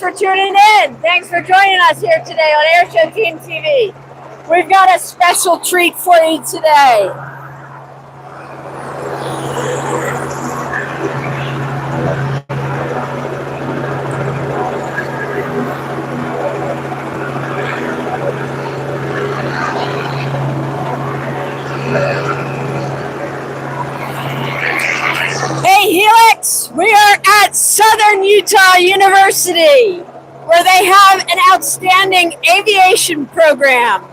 for tuning in. Thanks for joining us here today on AirshowTeamTV. We've got a special treat for you today. Hey Helix, we are at Southern Utah University, where they have an outstanding aviation program.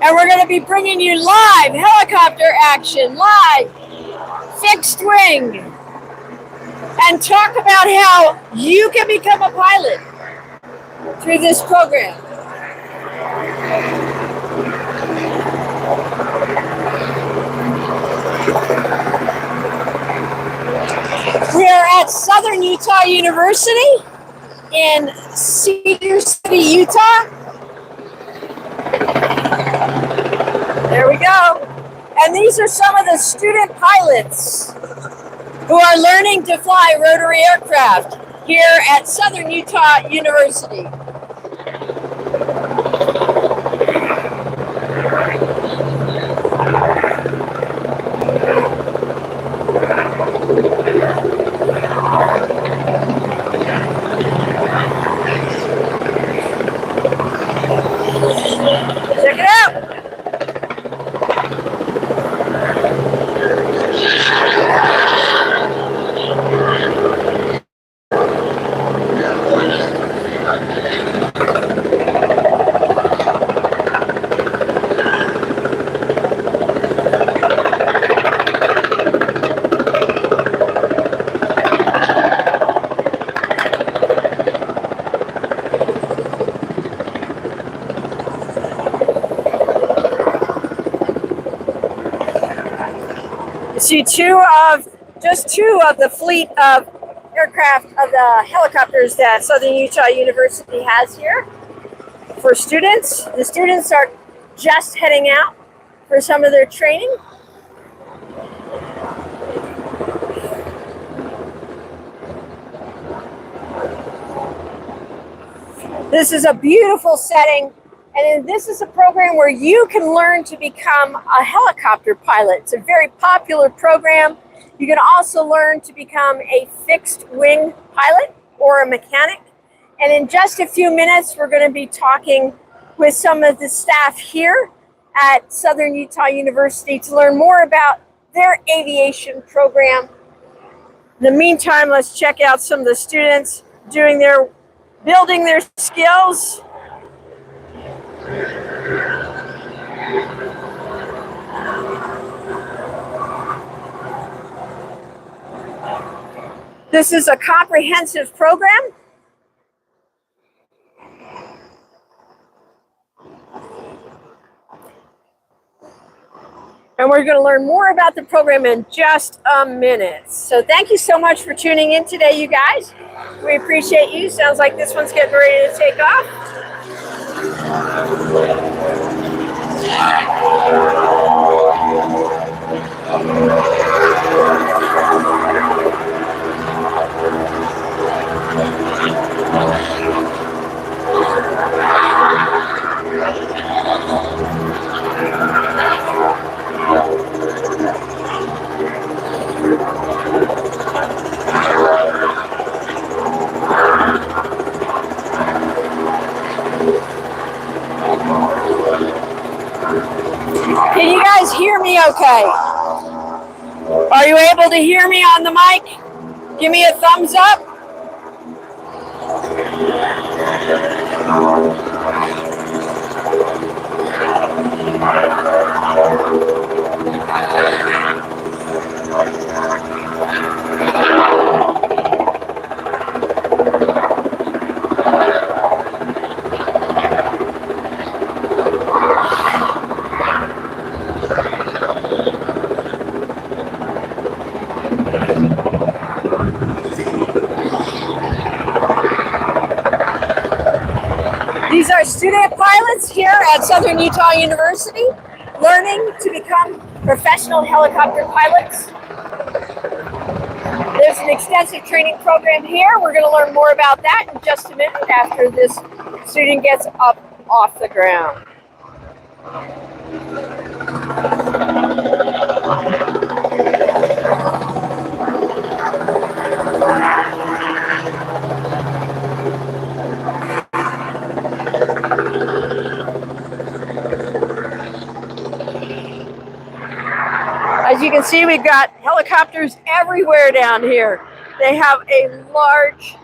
And we're going to be bringing you live helicopter action, live fixed wing, and talk about how you can become a pilot through this program. We are at Southern Utah University in Cedar City, Utah. There we go. And these are some of the student pilots who are learning to fly rotary aircraft here at Southern Utah University. Check it out. See just two of the fleet of aircraft of the helicopters that Southern Utah University has here for students. The students are just heading out for some of their training. This is a beautiful setting. And this is a program where you can learn to become a helicopter pilot. It's a very popular program. You can also learn to become a fixed wing pilot or a mechanic. And in just a few minutes, we're going to be talking with some of the staff here at Southern Utah University to learn more about their aviation program. In the meantime, let's check out some of the students building their skills. This is a comprehensive program. And we're going to learn more about the program in just a minute. So thank you so much for tuning in today, you guys. We appreciate you. Sounds like this one's getting ready to take off. Can you guys hear me okay? Are you able to hear me on the mic? Give me a thumbs up. These are student pilots here at Southern Utah University, learning to become professional helicopter pilots. There's an extensive training program here. We're going to learn more about that in just a minute after this student gets up off the ground. As you can see, we've got helicopters everywhere down here. They have a large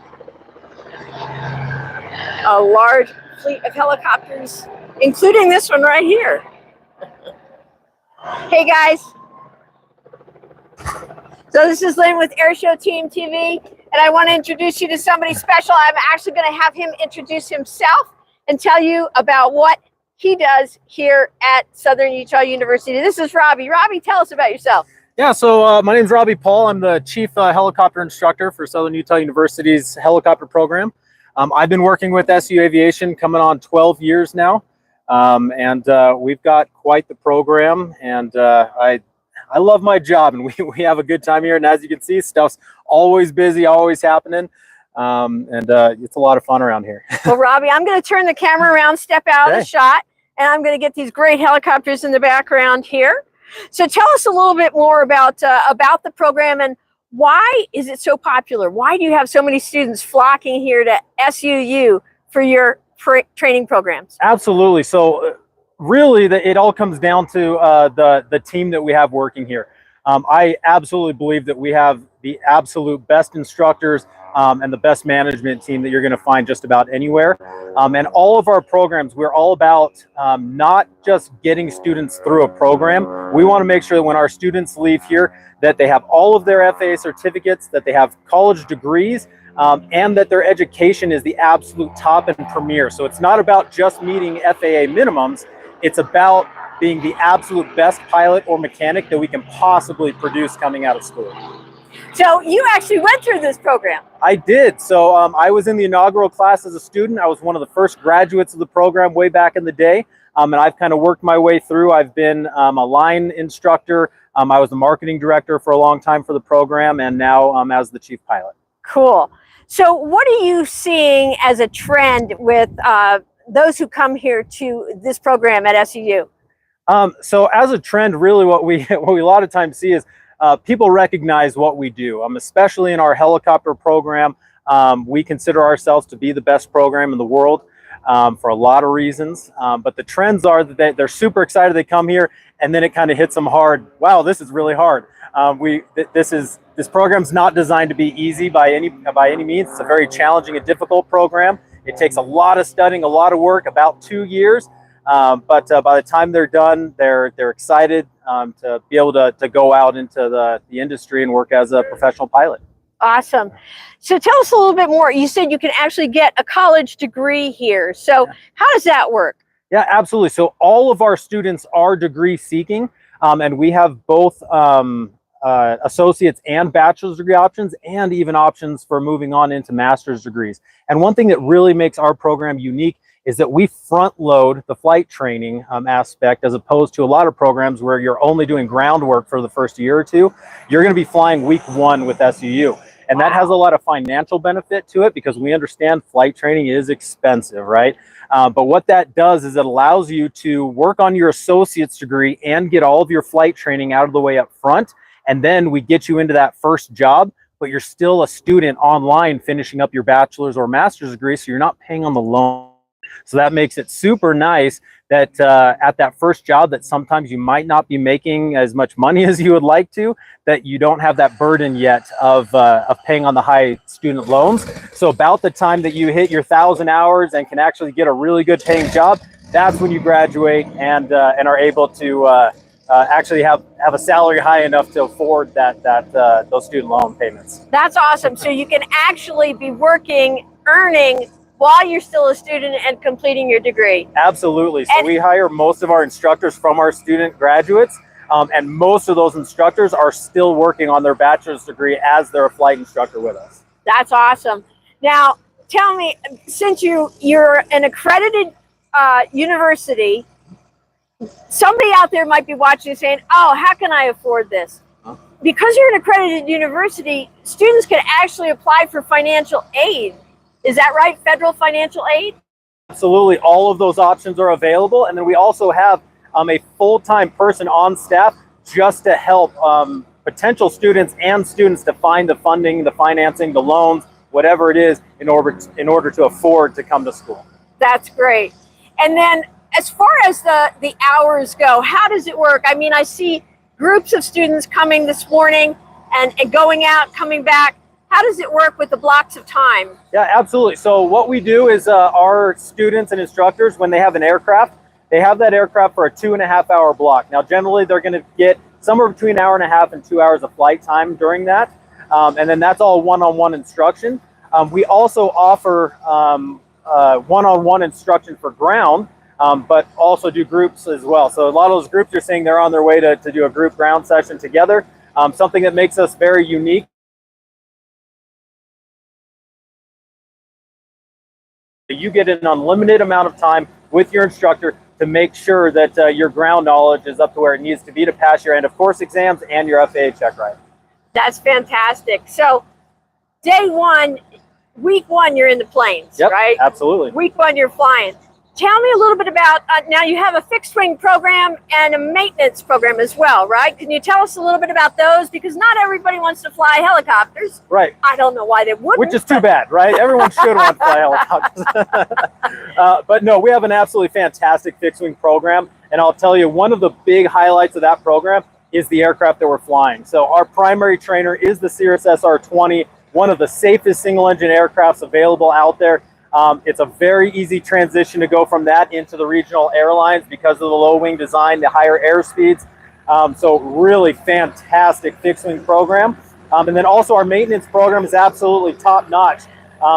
fleet of helicopters, including this one right here. Hey guys. So this is Lynn with AirshowTeamTV, and I want to introduce you to somebody special. I'm actually going to have him introduce himself and tell you about what he does here at Southern Utah University. This is Robbie. Robbie, tell us about yourself. Yeah, so my name is Robbie Paul. I'm the Chief Helicopter Instructor for Southern Utah University's Helicopter Program. I've been working with SUU Aviation coming on 12 years now, and we've got quite the program, and I love my job, and we have a good time here. And as you can see, stuff's always busy, always happening. It's a lot of fun around here. Well, Robbie, I'm going to turn the camera around, step out of the shot, and I'm going to get these great helicopters in the background here. So tell us a little bit more about the program, and why is it so popular? Why do you have so many students flocking here to SUU for your training programs? Absolutely. So really, it all comes down to the team that we have working here. I absolutely believe that we have the absolute best instructors and the best management team that you're going to find just about anywhere. And all of our programs, we're all about not just getting students through a program. We want to make sure that when our students leave here, that they have all of their FAA certificates, that they have college degrees, and that their education is the absolute top and premier. So it's not about just meeting FAA minimums. It's about being the absolute best pilot or mechanic that we can possibly produce coming out of school. So you actually went through this program. I did. So I was in the inaugural class as a student. I was one of the first graduates of the program way back in the day. And I've kind of worked my way through. I've been a line instructor. I was the marketing director for a long time for the program, and now as the chief pilot. Cool. So what are you seeing as a trend with those who come here to this program at SUU? So as a trend, really what we a lot of times see is people recognize what we do, especially in our helicopter program. We consider ourselves to be the best program in the world for a lot of reasons. But the trends are that they're super excited they come here, and then it kind of hits them hard. Wow, this is really hard. This program's not designed to be easy by any means. It's a very challenging and difficult program. It takes a lot of studying, a lot of work, about 2 years. But by the time they're done, they're excited to be able to go out into the industry and work as a professional pilot. Awesome. So tell us a little bit more. You said you can actually get a college degree here. So how does that work? Yeah, absolutely. So all of our students are degree seeking, and we have both associates and bachelor's degree options, and even options for moving on into master's degrees. And one thing that really makes our program unique is that we front load the flight training aspect, as opposed to a lot of programs where you're only doing groundwork for the first year or two. You're going to be flying week 1 with SUU. And that has a lot of financial benefit to it, because we understand flight training is expensive, right? But what that does is it allows you to work on your associate's degree and get all of your flight training out of the way up front. And then we get you into that first job, but you're still a student online finishing up your bachelor's or master's degree, so you're not paying on the loan. So that makes it super nice that at that first job that sometimes you might not be making as much money as you would like to, that you don't have that burden yet of paying on the high student loans. So about the time that you hit your 1,000 hours and can actually get a really good paying job, that's when you graduate and are able to actually have a salary high enough to afford those student loan payments. That's awesome. So you can actually be working, earning, while you're still a student and completing your degree. Absolutely. So we hire most of our instructors from our student graduates, and most of those instructors are still working on their bachelor's degree as they're a flight instructor with us. That's awesome. Now, tell me, since you're an accredited university, somebody out there might be watching saying, oh, how can I afford this? because you're an accredited university, students can actually apply for financial aid. Is that right? Federal financial aid? Absolutely. All of those options are available. And then we also have a full-time person on staff just to help potential students and students to find the funding, the financing, the loans, whatever it is, in order to afford to come to school. That's great. And then as far as the hours go, how does it work? I mean, I see groups of students coming this morning and going out, coming back. How does it work with the blocks of time? Yeah, absolutely. So what we do is our students and instructors, when they have an aircraft, they have that aircraft for a 2.5 hour block. Now, generally, they're going to get somewhere between 1.5 hours and 2 hours of flight time during that. And then that's all one-on-one instruction. We also offer one-on-one instruction for ground, but also do groups as well. So a lot of those groups you're seeing, they're on their way to do a group ground session together. Something that makes us very unique. You get an unlimited amount of time with your instructor to make sure that your ground knowledge is up to where it needs to be to pass your end of course exams and your FAA check ride. That's fantastic. So day one, week one, you're in the planes, Yep, right? absolutely. Week one, you're flying. Tell me a little bit about, now you have a fixed wing program and a maintenance program as well, right? Can you tell us a little bit about those? Because not everybody wants to fly helicopters. Right. I don't know why they wouldn't. Which is too bad, right? Everyone should want to fly helicopters. But no, we have an absolutely fantastic fixed wing program. And I'll tell you, one of the big highlights of that program is the aircraft that we're flying. So our primary trainer is the Cirrus SR-20, one of the safest single engine aircrafts available out there. It's a very easy transition to go from that into the regional airlines because of the low wing design, the higher airspeeds. So really fantastic fixed wing program. And then also our maintenance program is absolutely top notch.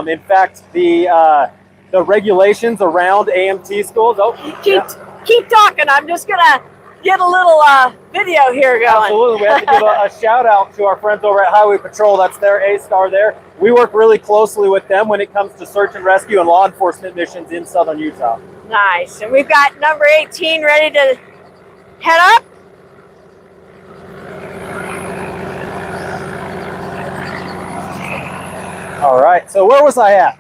In fact, the regulations around AMT schools. Keep talking. I'm just gonna get a little video here going. Absolutely. We have to give a shout out to our friends over at Highway Patrol. That's their A-Star there. We work really closely with them when it comes to search and rescue and law enforcement missions in southern Utah. Nice. And we've got number 18 ready to head up. All right. So where was I at?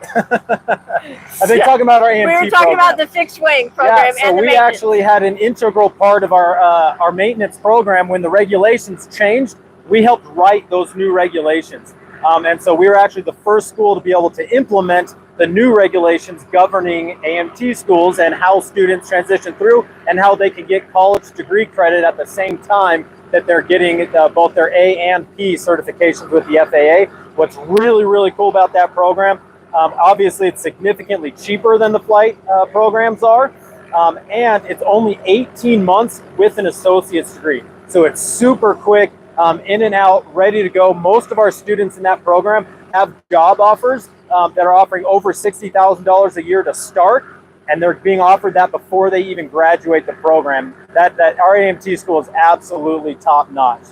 I've been talking about our AMT program. We were talking about the fixed wing program so and the we maintenance. actually had an integral part of our maintenance program. When the regulations changed, we helped write those new regulations. And so we were actually the first school to be able to implement the new regulations governing AMT schools and how students transition through and how they can get college degree credit at the same time that they're getting both their A and P certifications with the FAA. What's really, really cool about that program, obviously it's significantly cheaper than the flight programs are, and it's only 18 months with an associate's degree. So it's super quick, in and out, ready to go. Most of our students in that program have job offers that are offering over $60,000 a year to start, and they're being offered that before they even graduate the program. That our AMT school is absolutely top notch.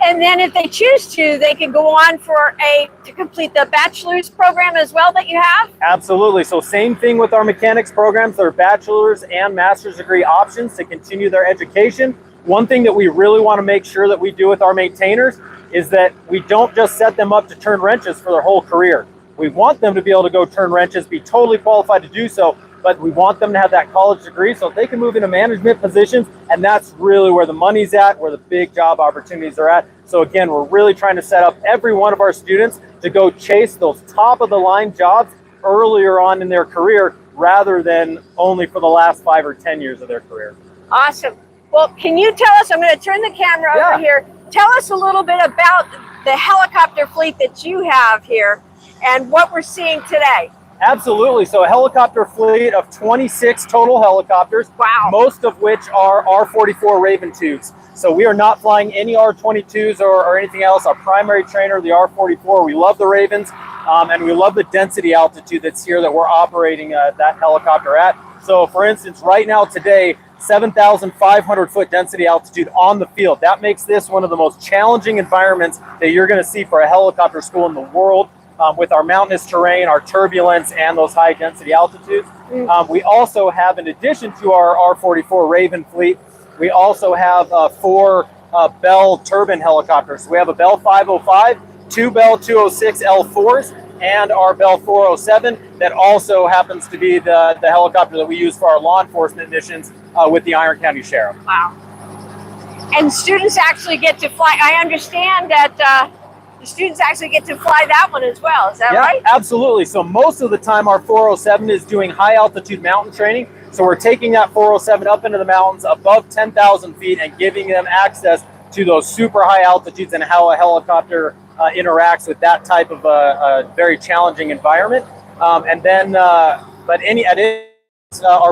And then if they choose to, they can go on to complete the bachelor's program as well that you have? Absolutely. So same thing with our mechanics programs. They're bachelor's and master's degree options to continue their education. One thing that we really want to make sure that we do with our maintainers is that we don't just set them up to turn wrenches for their whole career. We want them to be able to go turn wrenches, be totally qualified to do so, but we want them to have that college degree so they can move into management positions, and that's really where the money's at, where the big job opportunities are at. So again, we're really trying to set up every one of our students to go chase those top of the line jobs earlier on in their career rather than only for the last 5 or 10 years of their career. Awesome. Well, can you tell us, I'm going to turn the camera over here, tell us a little bit about the helicopter fleet that you have here and what we're seeing today. Absolutely. So a helicopter fleet of 26 total helicopters, wow, most of which are R-44 Raven 2s. So we are not flying any R-22s or anything else. Our primary trainer, the R-44, we love the Ravens, and we love the density altitude that's here that we're operating that helicopter at. So for instance, right now today, 7,500 foot density altitude on the field. That makes this one of the most challenging environments that you're going to see for a helicopter school in the world. With our mountainous terrain, our turbulence, and those high density altitudes. We also have, in addition to our R-44 Raven fleet, we also have 4 Bell turbine helicopters. So we have a Bell 505, two Bell 206 L4s, and our Bell 407 that also happens to be the helicopter that we use for our law enforcement missions with the Iron County Sheriff. Wow. And students actually get to fly. I understand that the students actually get to fly that one as well. Is that right? Absolutely. So most of the time our 407 is doing high altitude mountain training. So we're taking that 407 up into the mountains above 10,000 feet and giving them access to those super high altitudes and how a helicopter interacts with that type of a very challenging environment. And then, our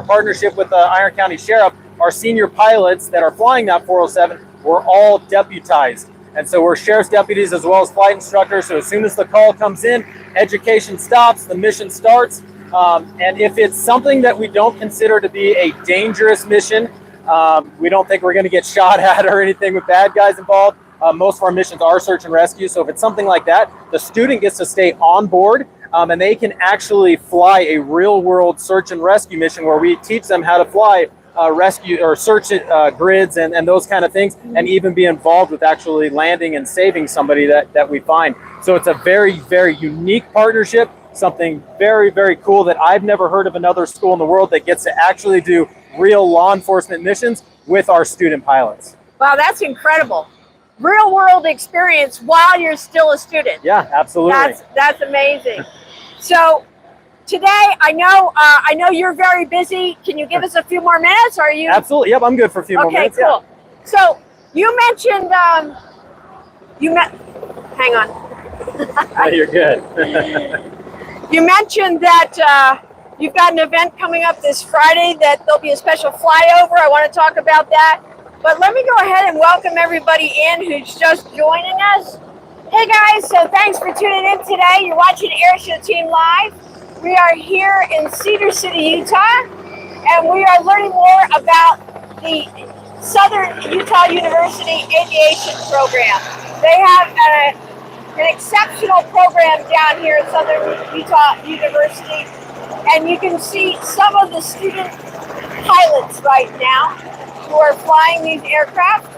partnership with the Iron County Sheriff, our senior pilots that are flying that 407, we're all deputized. And so we're sheriff's deputies as well as flight instructors. So as soon as the call comes in, education stops, the mission starts. And if it's something that we don't consider to be a dangerous mission, we don't think we're going to get shot at or anything with bad guys involved. Most of our missions are search and rescue. So if it's something like that, the student gets to stay on board and they can actually fly a real world search and rescue mission where we teach them how to fly rescue or search grids and those kind of things, and even be involved with actually landing and saving somebody that we find. So it's a very, very unique partnership, something very, very cool that I've never heard of another school in the world that gets to actually do real law enforcement missions with our student pilots. Wow, that's incredible. Real world experience while you're still a student. Yeah, absolutely. That's amazing. So today, I know you're very busy. Can you give us a few more minutes? Or are you? Absolutely. Yep, I'm good for a few more minutes. Okay, cool. Yeah. So you mentioned hang on. Oh, you're good. You mentioned that you've got an event coming up this Friday that there'll be a special flyover. I want to talk about that. But let me go ahead and welcome everybody in who's just joining us. Hey guys, so thanks for tuning in today. You're watching AirshowTeam Live. We are here in Cedar City, Utah, and we are learning more about the Southern Utah University Aviation Program. They have an exceptional program down here at Southern Utah University, and you can see some of the student pilots right now who are flying these aircraft.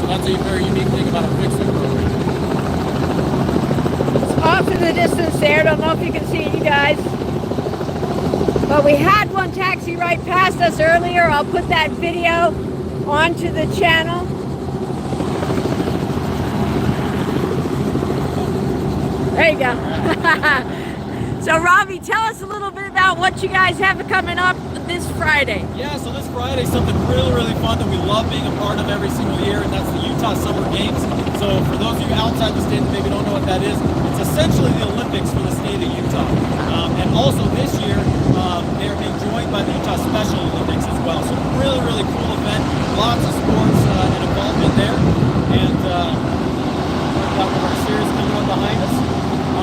That's a very unique thing about a fixed wing program. It's off in the distance there. Don't know if you can see you guys. But we had one taxi right past us earlier. I'll put that video onto the channel. There you go. So Robbie, tell us a little bit about what you guys have coming up this Friday. Yeah, so this Friday is something really fun that we love being a part of every single year, and that's the Utah Summer Games. So for those of you outside the state that maybe don't know what that is, it's essentially the Olympics for the state of Utah. And also this year, they are being joined by the Utah Special Olympics as well. So really cool event, lots of sports and involvement there. And we've got one of our series coming up behind us.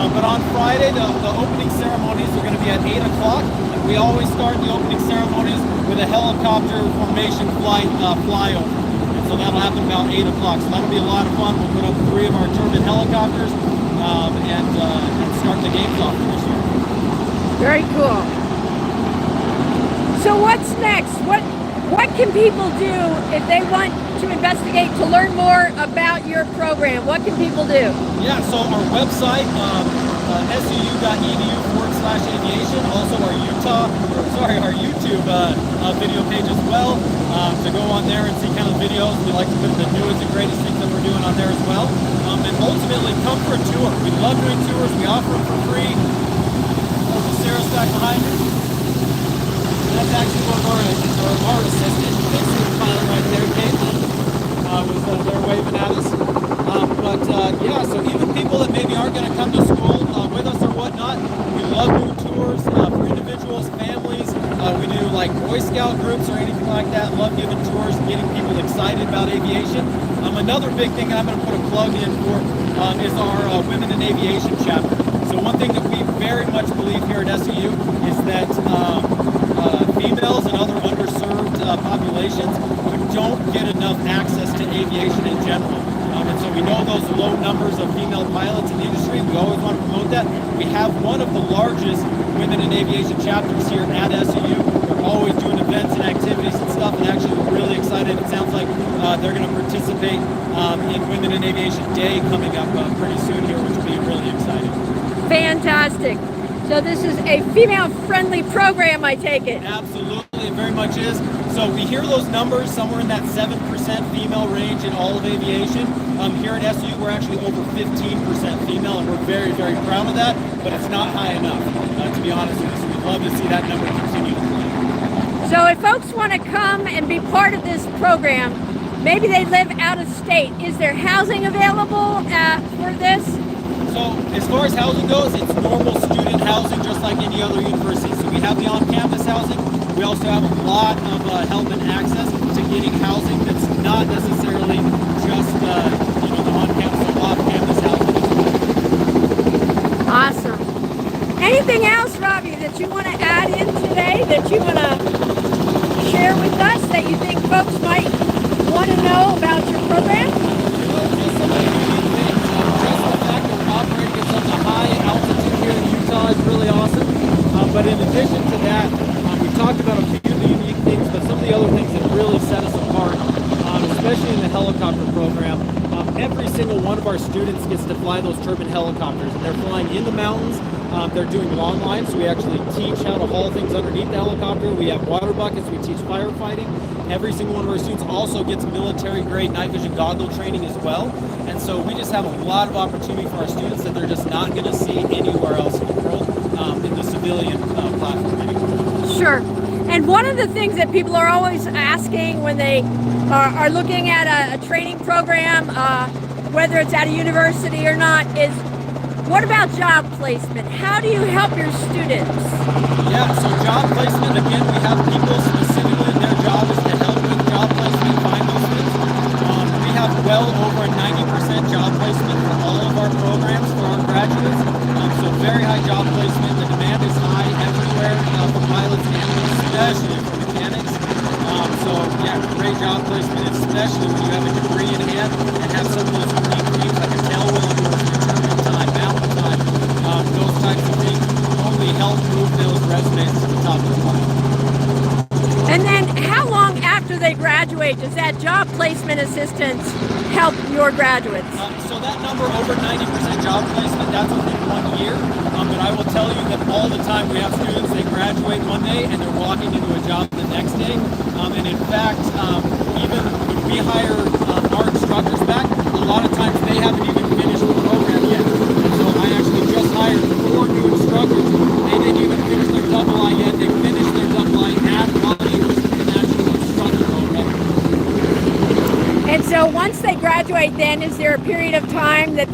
But on Friday, the opening ceremonies are going to be at 8 o'clock. And we always start the opening ceremonies with a helicopter formation flight flyover. And so that'll happen about 8 o'clock. So that'll be a lot of fun. We'll put up 3 of our turbine helicopters and start the games off for this year. Very cool. So what's next? What can people do if they want to investigate, to learn more about your program? What can people do? Yeah, so our website, SUU.edu/aviation, also our YouTube video page as well, to go on there and see kind of videos. We like to put the newest and greatest things that we're doing on there as well. And ultimately, come for a tour. We love doing tours. We offer them for free. There's a Sarah stack behind me. That's actually one of our assistant, basically the pilot right there, Caitlin, was there waving at us. Yeah, so even people that maybe aren't going to come to school with us or whatnot, we love doing tours for individuals, families. We do like Boy Scout groups or anything like that. Love giving tours and getting people excited about aviation. Another big thing I'm going to put a plug in for is our Women in Aviation chapter. So one thing that we very much believe here at SUU is that females and other underserved populations who don't get enough access to aviation in general. And so we know those low numbers of female pilots in the industry. We always want to promote that. We have one of the largest women in aviation chapters here at SUU. We're always doing events and activities and stuff, and actually we're really excited. It sounds like they're going to participate in Women in Aviation Day coming up pretty soon here, which will be really exciting. Fantastic. So this is a female-friendly program, I take it. Absolutely, it very much is. So we hear those numbers somewhere in that 7% female range in all of aviation. Here at SU, we're actually over 15% female, and we're very proud of that, but it's not high enough, to be honest with you. So we'd love to see that number continue to climb. So if folks want to come and be part of this program, maybe they live out of state, is there housing available for this? So as far as housing goes, it's normal student housing just like any other university. So we have the on-campus housing. We also have a lot of help and access to getting housing that's not necessarily just the on-campus or off-campus housing. Awesome. Anything else, Robbie, that you want to add in today, that you want to share with us, that you think folks might want to know about your program? Just some of the unique things. Just the fact that we're operating at such a high altitude here in Utah is really awesome. But in addition to that, we talked about a few of the unique things, but some of the other things that really set us apart, especially in the helicopter program, every single one of our students gets to fly those turbine helicopters, and they're flying in the mountains. They're doing Longline, so we actually teach how to haul things underneath the helicopter. We have water buckets, we teach firefighting. Every single one of our students also gets military-grade night vision goggle training as well. And so we just have a lot of opportunity for our students that they're just not going to see anywhere else in the world, in the civilian platform anymore. Sure. And one of the things that people are always asking when they are looking at a training program, whether it's at a university or not, is what about job placement? How do you help your students? Yeah, so job placement, again, we have people specifically, their job is to help with job placement, find those things. We have well over a 90% job placement for all of our programs for our graduates. So very high job placement. The demand is high everywhere for pilots and especially for mechanics. So yeah, great job placement, especially when you have a degree in hand and have some of those unique things like a tailwheel endorsement, turbine time, mountain time, those types of things only help move those resumes to the top of the pile. And then how long after they graduate does that job placement assistance help your graduates? So that number, over 90% job placement, that's within 1 year. But I will tell you that all the time we have students, they graduate one day and they're walking into a job the next day. And in fact, even when we hire our instructors back, a lot of times they haven't even finished the program yet. And so I actually just right, then is there a period of time that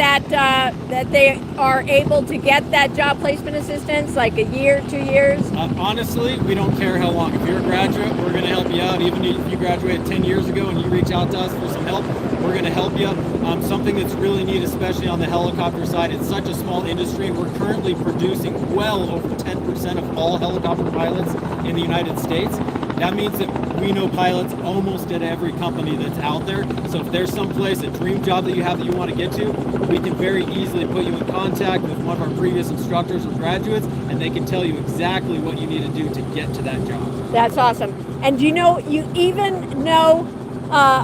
they are able to get that job placement assistance, like a year, 2 years? Honestly, we don't care how long. If you're a graduate, we're going to help you out. Even if you graduated 10 years ago and you reach out to us for some help, we're going to help you. Something that's really neat, especially on the helicopter side, it's such a small industry. We're currently producing well over 10% of all helicopter pilots in the United States. That means that we know pilots almost at every company that's out there. So if there's someplace, a dream job that you have that you want to get to, we can very easily put you in contact with one of our previous instructors or graduates, and they can tell you exactly what you need to do to get to that job. That's awesome. And you even know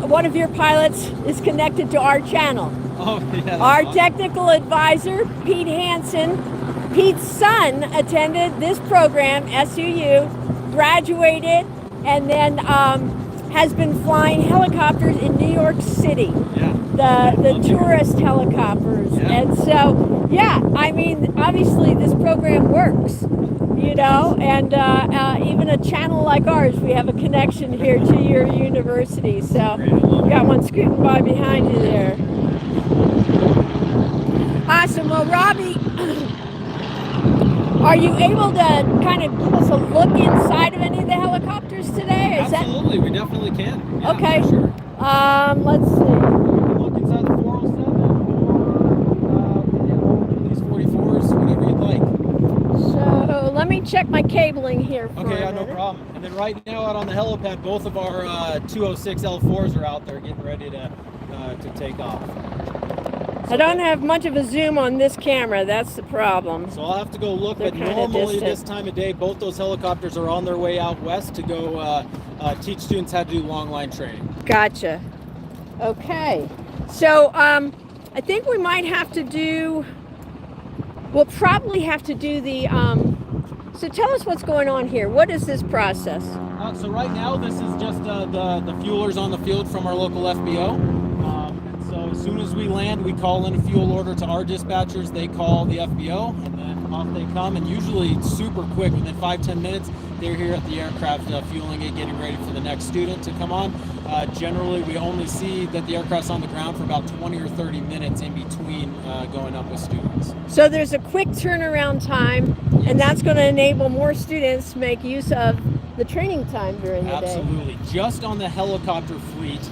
one of your pilots is connected to our channel. Oh, yeah. Our technical advisor, Pete Hansen. Pete's son attended this program, SUU, graduated, and then has been flying helicopters in New York City. Yeah. The tourist helicopters. Yeah. And so, yeah, I mean, obviously this program works, you know, and even a channel like ours, we have a connection here to your university. So we got one scooting by behind you there. Awesome. Well, Robbie, are you able to kind of give us a look inside of any of the helicopters today? Absolutely, we definitely can. Yeah, okay. For sure. Let's see. Look inside the 407 or these 44s, whatever you'd like. So let me check my cabling here for Okay, a yeah, minute. no problem. And then right now out on the helipad, both of our 206 L4s are out there getting ready to take off. I don't have much of a zoom on this camera. That's the problem. So I'll have to go look, They're but kinda normally distant. this time of day, both those helicopters are on their way out west to go teach students how to do Longline training. Gotcha. Okay. So I think we might have to do, we'll probably have to do the, so tell us what's going on here. What is this process? So right now, this is just the fuelers on the field from our local FBO. So as soon as we land, we call in a fuel order to our dispatchers. They call the FBO, and then off they come. And usually it's super quick. Within 5-10 minutes, they're here at the aircraft fueling it, getting ready for the next student to come on. Generally, we only see that the aircraft's on the ground for about 20 or 30 minutes in between going up with students. So there's a quick turnaround time, and that's going to enable more students to make use of the training time during the day. Absolutely. Just on the helicopter fleet,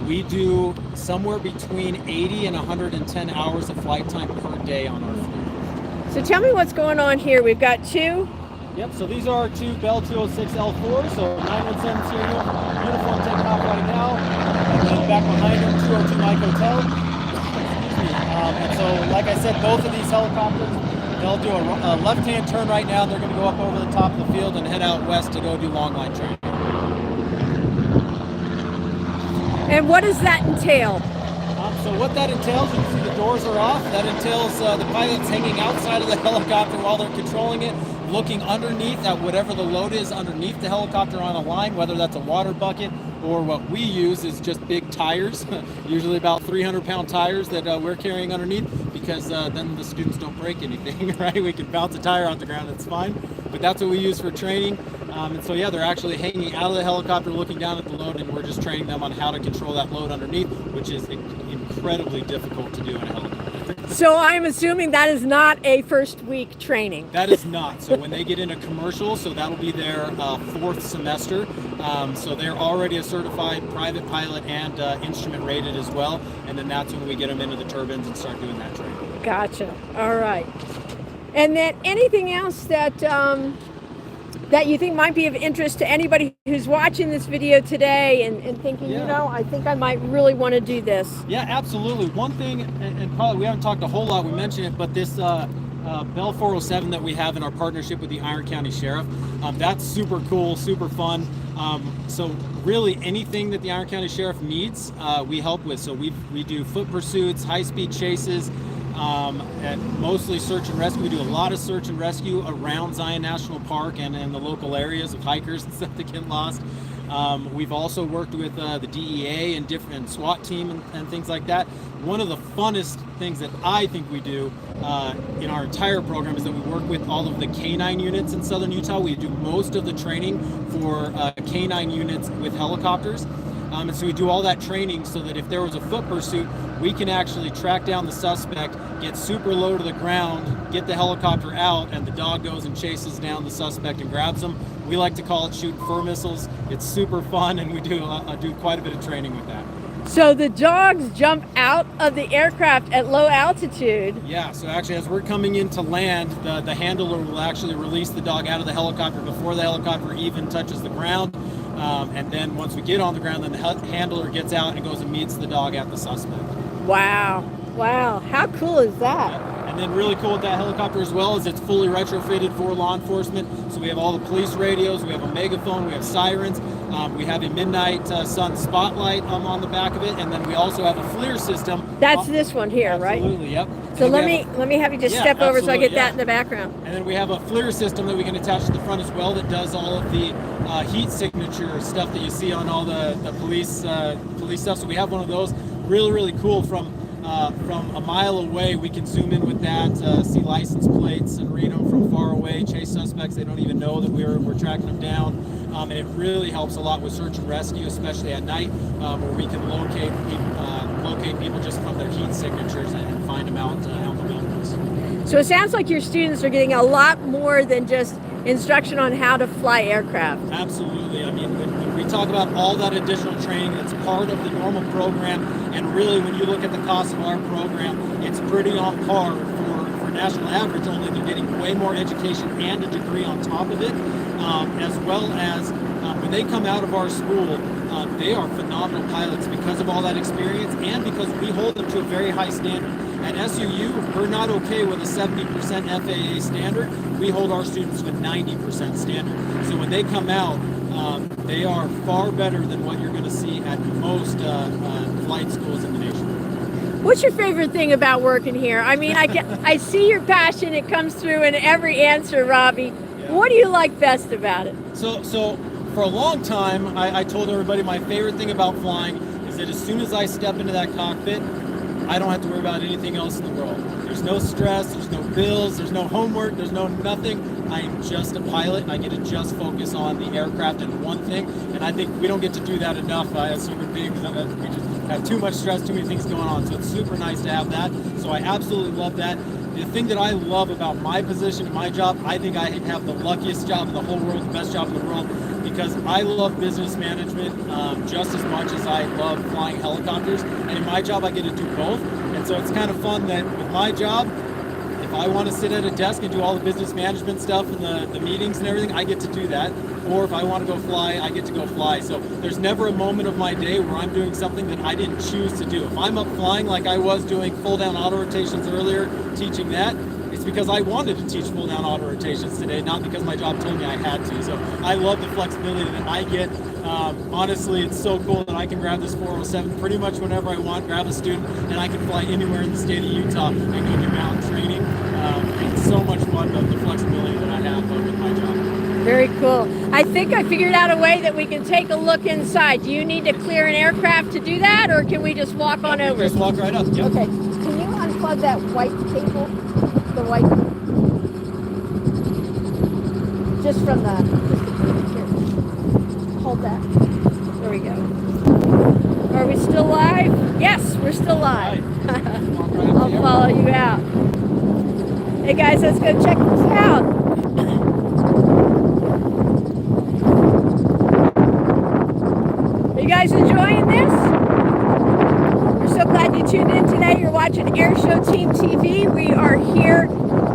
we do somewhere between 80 and 110 hours of flight time per day on our fleet. So tell me what's going on here. We've got two. Yep, so these are two Bell 206 L4s, so 917 serial, uniform taking off right now, and then back behind them, 202 Mike Hotel. And so, like I said, both of these helicopters, they'll do a left-hand turn right now. They're going to go up over the top of the field and head out west to go do Longline training. And what does that entail? So what that entails, you can see the doors are off. That entails the pilots hanging outside of the helicopter while they're controlling it, looking underneath at whatever the load is underneath the helicopter on a line, whether that's a water bucket or what we use is just big tires, usually about 300-pound tires that we're carrying underneath, because then the students don't break anything, right? We can bounce a tire off the ground, it's fine. But that's what we use for training. And so, yeah, they're actually hanging out of the helicopter, looking down at the load, and we're just training them on how to control that load underneath, which is incredibly difficult to do in a helicopter. So I'm assuming that is not a first week training. That is not. So when they get into commercial, so that'll be their fourth semester. So they're already a certified private pilot and instrument rated as well. And then that's when we get them into the turbines and start doing that training. Gotcha. All right. And then anything else that that you think might be of interest to anybody who's watching this video today and thinking, Yeah. you know, I think I might really want to do this. Yeah, absolutely. One thing, and probably we haven't talked a whole lot, we mentioned it, but this Bell 407 that we have in our partnership with the Iron County Sheriff, that's super cool, super fun. So really anything that the Iron County Sheriff needs, we help with. So we do foot pursuits, high-speed chases, and mostly search and rescue. We do a lot of search and rescue around Zion National Park and in the local areas of hikers and stuff that get lost. We've also worked with the DEA and different SWAT team and things like that. One of the funnest things that I think we do in our entire program is that we work with all of the K9 units in Southern Utah. We do most of the training for K9 units with helicopters. And so we do all that training so that if there was a foot pursuit, we can actually track down the suspect, get super low to the ground, get the helicopter out, and the dog goes and chases down the suspect and grabs them. We like to call it shooting fur missiles. It's super fun, and we do quite a bit of training with that. So the dogs jump out of the aircraft at low altitude. Yeah, so actually as we're coming into land, the handler will actually release the dog out of the helicopter before the helicopter even touches the ground. And then once we get on the ground, then the handler gets out and goes and meets the dog at the suspect. Wow. Wow. How cool is that? And then really cool with that helicopter as well is it's fully retrofitted for law enforcement. So we have all the police radios, we have a megaphone, we have sirens, we have a midnight sun spotlight on the back of it, and then we also have a FLIR system. That's this one here, right? Absolutely, yep. So let me have you just step over so I get that in the background. And then we have a FLIR system that we can attach to the front as well that does all of the heat signature stuff that you see on all the police stuff. So we have one of those. Really, really cool. From a mile away, we can zoom in with that, see license plates and read them from far away, chase suspects. They don't even know that we're tracking them down. And it really helps a lot with search and rescue, especially at night, where we can locate people just from their heat signatures and find them out in the wilderness. So it sounds like your students are getting a lot more than just instruction on how to fly aircraft. Absolutely. I mean, when we talk about all that additional training, it's part of the normal program. And really, when you look at the cost of our program, it's pretty on par for national average, only they're getting way more education and a degree on top of it, as well as when they come out of our school, they are phenomenal pilots because of all that experience and because we hold them to a very high standard. At SUU, we're not okay with a 70% FAA standard. We hold our students to a 90% standard. So when they come out, they are far better than what you're going to see at most flight schools in the nation. What's your favorite thing about working here? I mean, I see your passion. It comes through in every answer, Robbie. Yeah. What do you like best about it? So for a long time, I told everybody my favorite thing about flying is that as soon as I step into that cockpit, I don't have to worry about anything else in the world. There's no stress, there's no bills, there's no homework, there's no nothing. I am just a pilot. I get to just focus on the aircraft and one thing. And I think we don't get to do that enough as human beings. We just have too much stress, too many things going on. So it's super nice to have that. So I absolutely love that. The thing that I love about my position and my job, I think I have the luckiest job in the whole world, the best job in the world, because I love business management just as much as I love flying helicopters. And in my job, I get to do both. And so it's kind of fun that with my job, if I want to sit at a desk and do all the business management stuff and the meetings and everything, I get to do that. Or if I want to go fly, I get to go fly. So there's never a moment of my day where I'm doing something that I didn't choose to do. If I'm up flying like I was doing full down auto rotations earlier, teaching that, it's because I wanted to teach full down auto rotations today, not because my job told me I had to. So I love the flexibility that I get. Honestly, it's so cool that I can grab this 407 pretty much whenever I want, grab a student, and I can fly anywhere in the state of Utah and go do mountain training. It's so much fun, the flexibility that I have with my job. Very cool. I think I figured out a way that we can take a look inside. Do you need to clear an aircraft to do that, or can we just walk on over? Just walk right up. Yep. Okay. Can you unplug that white cable? The white, just from the here. Hold that. There we go. Are we still live? Yes, we're still live. I'll follow you out. Hey guys, let's go check this out. Are you guys enjoying this? We're so glad you tuned in today. You're watching AirshowTeamTV. We are here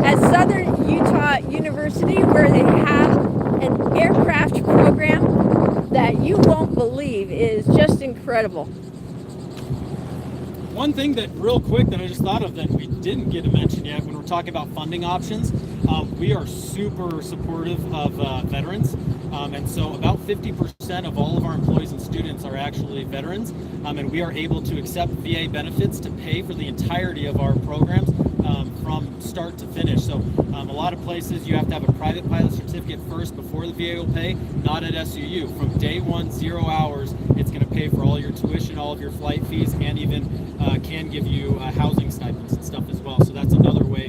at Southern Utah University where they have an aircraft program that you won't believe is just incredible. One thing that real quick that I just thought of that we didn't get to mention yet when we're talking about funding options, we are super supportive of veterans. And so about 50% of all of our employees and students are actually veterans. And we are able to accept VA benefits to pay for the entirety of our programs from start to finish. So a lot of places you have to have a private pilot certificate first before the VA will pay. Not at SUU. From day one, 0 hours, it's going to pay for all your tuition, all of your flight fees, and even can give you housing stipends and stuff as well. So that's another way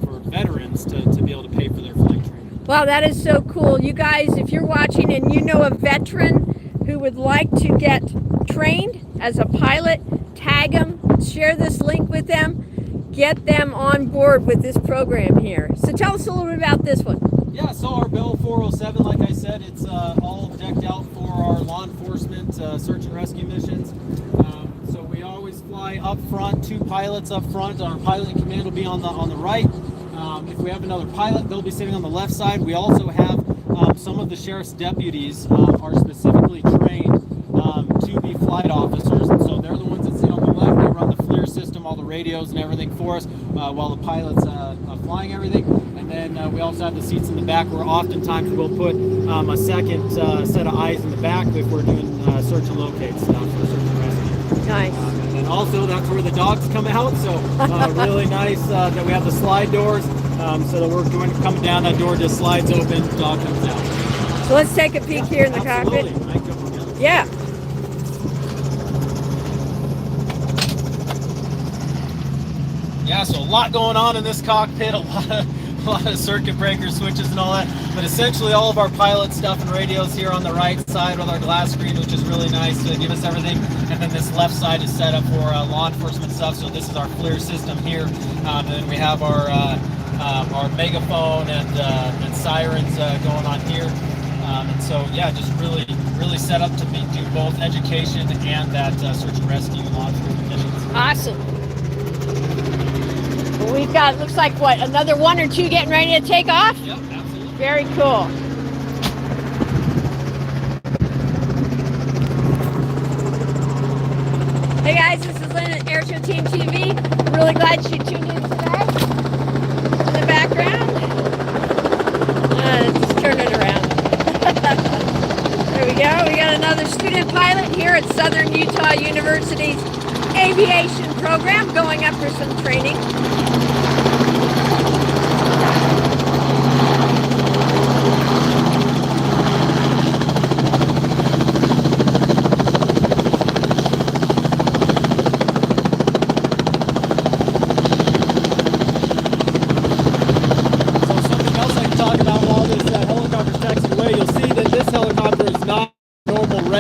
for veterans to be able to pay for their flight training. Wow, that is so cool. You guys, if you're watching and you know a veteran who would like to get trained as a pilot, tag them, share this link with them, get them on board with this program here. So tell us a little bit about this one. Yeah, so our Bell 407, like I said, it's all decked out for our law enforcement search and rescue missions. So we always fly up front, 2 pilots up front. Our pilot in command will be on the right. If we have another pilot, they'll be sitting on the left side. We also have some of the sheriff's deputies are specifically trained to be flight officers, and so they're the ones that sit on the left. They run the FLIR system, all the radios and everything for us, while the pilot's flying everything. And then we also have the seats in the back where oftentimes we'll put a second set of eyes in the back if we're doing search and locate stuff for search and rescue. Nice. And then also that's where the dogs come out, so really nice that we have the slide doors, so that we're going to come down, that door just slides open, the dog comes out. So let's take a peek here in the cockpit. Yeah. Yeah, so a lot going on in this cockpit, a lot of circuit breaker switches and all that, but essentially all of our pilot stuff and radios here on the right side with our glass screen, which is really nice to give us everything. And then this left side is set up for law enforcement stuff, so this is our FLIR system here. And then we have our megaphone and sirens going on here. And so yeah, just really set up to do both education and that search and rescue law enforcement missions. Awesome. We've got, looks like, what, another 1 or 2 getting ready to take off? Yep, absolutely. Very cool. Hey guys, this is Lynn at AirshowTeamTV. Really glad you tuned in today. In the background. Just turn it around. There we go. We got another student pilot here at Southern Utah University's Aviation Program going up for some training.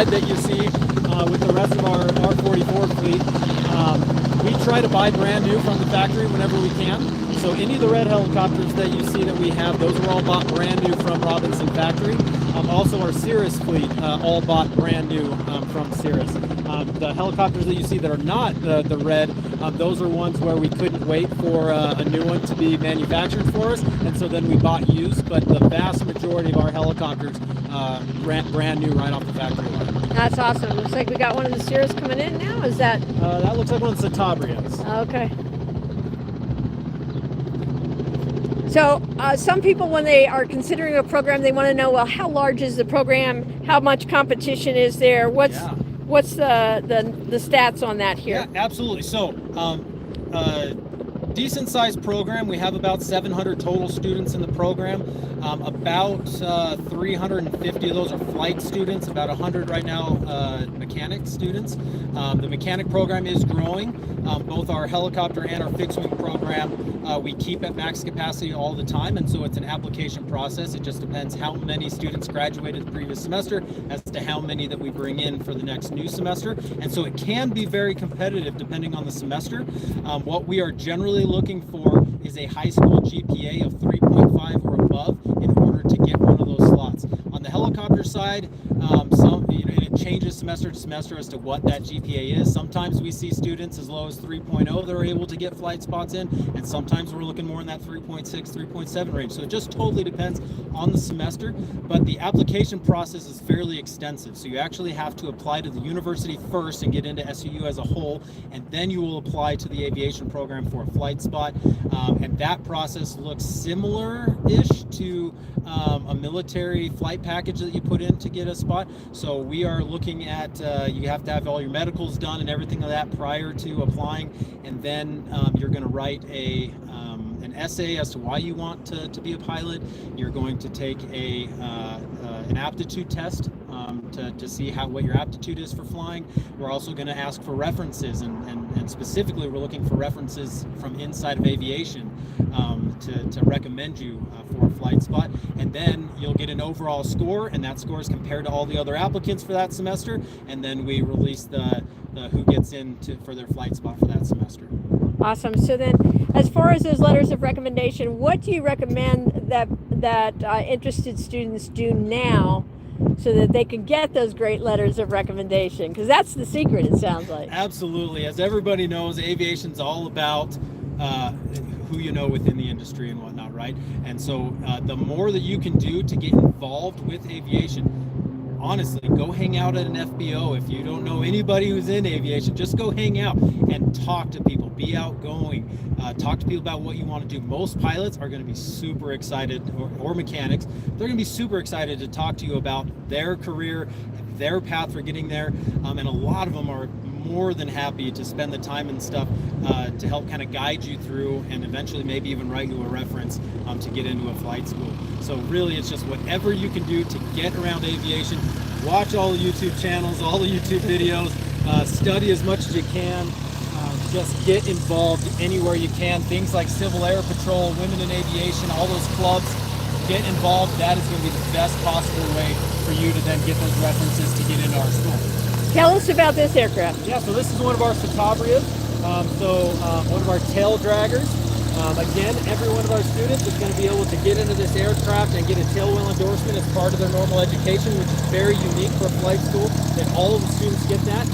That you see with the rest of our R44 fleet. We try to buy brand new from the factory whenever we can. So any of the red helicopters that you see that we have, those were all bought brand new from Robinson Factory. Also our Cirrus fleet, all bought brand new from Cirrus. The helicopters that you see that are not the red, those are ones where we couldn't wait for a new one to be manufactured for us, and so then we bought used, but the vast majority of our helicopters brand new right off the factory line. That's awesome. Looks like we got one of the Cirrus coming in now. Is that? That looks like one of the Centabrias. Okay. So some people, when they are considering a program, they want to know, well, how large is the program? How much competition is there? What's the stats on that here? Yeah, absolutely. So decent sized program. We have about 700 total students in the program. About 350 of those are flight students, about 100 right now mechanic students. The mechanic program is growing. Both our helicopter and our fixed wing program we keep at max capacity all the time, and so it's an application process. It just depends how many students graduated the previous semester as to how many that we bring in for the next new semester, and so it can be very competitive depending on the semester. What we are generally looking for is a high school GPA of 3.5 or above in order to get one of those slots. On the helicopter side, it changes semester to semester as to what that GPA is. Sometimes we see students as low as 3.0 that are able to get flight spots in, and sometimes we're looking more in that 3.6, 3.7 range. So it just totally depends on the semester, but the application process is fairly extensive. So you actually have to apply to the university first and get into SUU as a whole, and then you will apply to the aviation program for a flight spot. And that process looks similar-ish to a military flight package that you put in to get a spot. So we are looking at, you have to have all your medicals done and everything like that prior to applying, and then you're going to write an essay as to why you want to be a pilot. You're going to take an aptitude test to see what your aptitude is for flying. We're also going to ask for references, and specifically we're looking for references from inside of aviation to recommend you for a flight spot, and then you'll get an overall score, and that score is compared to all the other applicants for that semester, and then we release the who gets in for their flight spot for that semester. Awesome. So then, as far as those letters of recommendation, what do you recommend that interested students do now so that they can get those great letters of recommendation? Because that's the secret, it sounds like. Absolutely. As everybody knows, aviation's all about who you know within the industry and whatnot, right? And so the more that you can do to get involved with aviation, honestly, go hang out at an FBO. If you don't know anybody who's in aviation, just go hang out and talk to people. Be outgoing. Talk to people about what you want to do. Most pilots are going to be super excited, or mechanics, they're going to be super excited to talk to you about their career, their path for getting there. And a lot of them are more than happy to spend the time and stuff to help kind of guide you through, and eventually maybe even write you a reference to get into a flight school. So really, it's just whatever you can do to get around aviation. Watch all the YouTube channels, all the YouTube videos, study as much as you can. Just get involved anywhere you can. Things like Civil Air Patrol, Women in Aviation, all those clubs. Get involved. That is going to be the best possible way for you to then get those references to get into our school. Tell us about this aircraft. Yeah, so this is one of our Cetabrias. One of our tail draggers. Again, every one of our students is going to be able to get into this aircraft and get a tailwheel endorsement as part of their normal education, which is very unique for a flight school, that all of the students get that.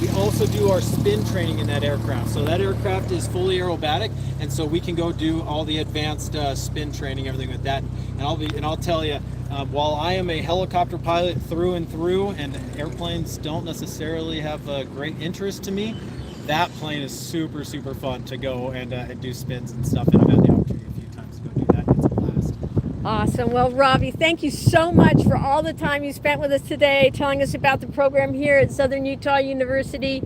We also do our spin training in that aircraft. So that aircraft is fully aerobatic, and so we can go do all the advanced spin training, everything with that. And I'll tell you, while I am a helicopter pilot through and through, and airplanes don't necessarily have a great interest to me, that plane is super, super fun to go and do spins and stuff. And I've had the opportunity a few times to go do that. It's a blast. Awesome. Well, Robbie, thank you so much for all the time you spent with us today, telling us about the program here at Southern Utah University,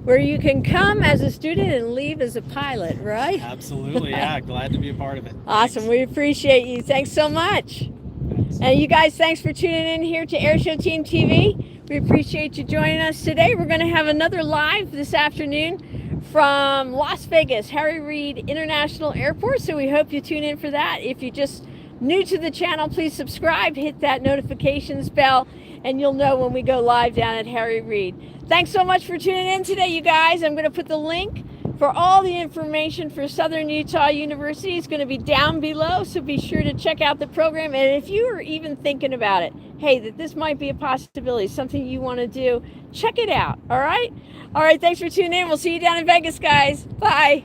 where you can come as a student and leave as a pilot, right? Absolutely. Yeah, glad to be a part of it. Awesome. We appreciate you. Thanks so much. Thanks. And you guys, thanks for tuning in here to AirshowTeamTV. We appreciate you joining us today. We're going to have another live this afternoon from Las Vegas, Harry Reid International Airport. So we hope you tune in for that. If you just new to the channel, please subscribe, hit that notifications bell, and you'll know when we go live down at Harry Reid. Thanks so much for tuning in today, you guys. I'm going to put the link for all the information for Southern Utah University. It's going to be down below, so be sure to check out the program. And if you are even thinking about it, hey, that this might be a possibility, something you want to do, check it out. All right? All right, thanks for tuning in. We'll see you down in Vegas, guys. Bye.